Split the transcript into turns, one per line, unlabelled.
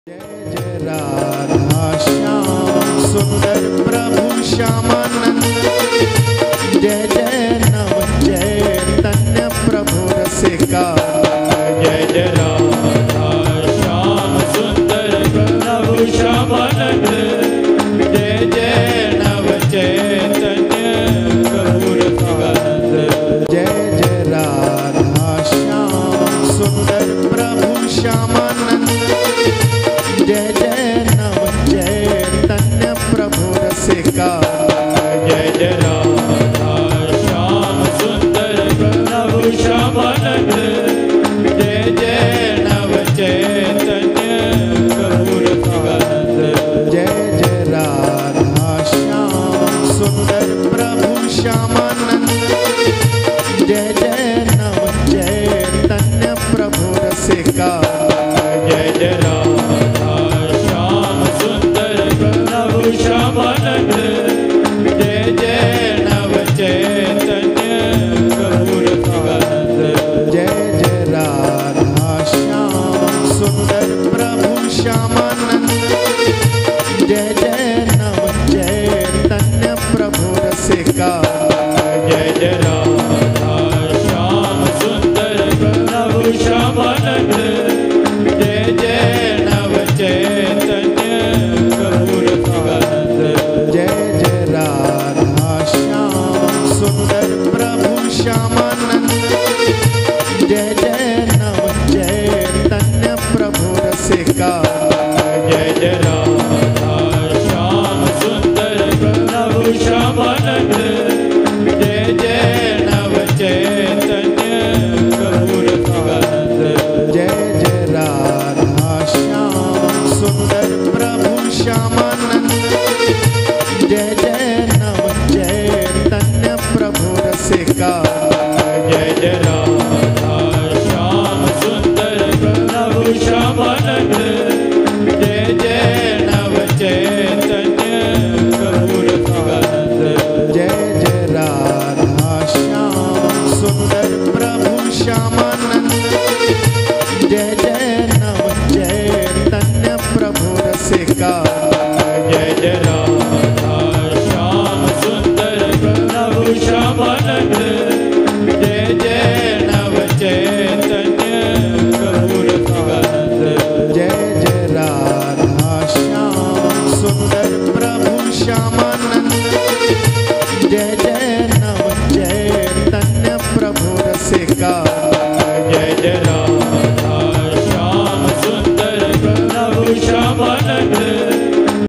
जय जय राधा श्याम सुंदर प्रभु श्यामानंद। जय जय नव चैतन्य प्रभु रसिका।
जय जय राधा श्याम सुंदर प्रभु श्यामानंद। जय जय नव चैतन्य प्रभु रसिका।
जय जय राधा श्याम सुंदर प्रभु श्यामानंद। जय जय नव चैतन्य प्रभु रसिका।
जय जय राधा श्याम सुंदर प्रभु श्यामानंद। जय जय नव चैतन्य प्रभु रसिका।
जय जय राधा श्याम सुंदर प्रभु श्यामानंद। जय जय नव चैतन्य प्रभु रसिका।
जय जय राधा श्याम सुंदर प्रभु श्यामानंद। जय जय नव चैतन्य प्रभु रसिका।
जय जय राधा श्याम सुंदर प्रभु श्यामानंद। जय जय नव चैतन्य प्रभु रसिका।
जय जय राधा श्याम सुंदर प्रभु श्यामानंद। जय जय नव चैतन्य प्रभु रसिका।
जय जय राधा श्याम सुंदर प्रभु श्यामानंद। जय जय नव चैतन्य प्रभु रसिका।
जय जय राधा श्याम सुंदर प्रभु श्यामानंद। जय जय नव चैतन्य प्रभु रसिका।
जय जय राधा श्याम सुंदर प्रभु श्यामानंद। जय जय नव चैतन्य प्रभु रसिका।
जय जय राधा श्याम सुंदर प्रभु श्यामानंद। जय जय नव चैतन्य प्रभु रसिका।
जय जय राधा श्याम सुंदर प्रभु श्यामानंद। जय जय नव चैतन्य प्रभु रसिका।
जय जय राधा श्याम सुंदर प्रभु श्यामानंद। जय जय नव चैतन्य प्रभु रसिका।
जय जय राधा श्याम सुंदर प्रभु श्यामानंद। जय जय नव चैतन्य प्रभु रसिका।
जय जय राधा श्याम सुंदर प्रभु श्यामानंद।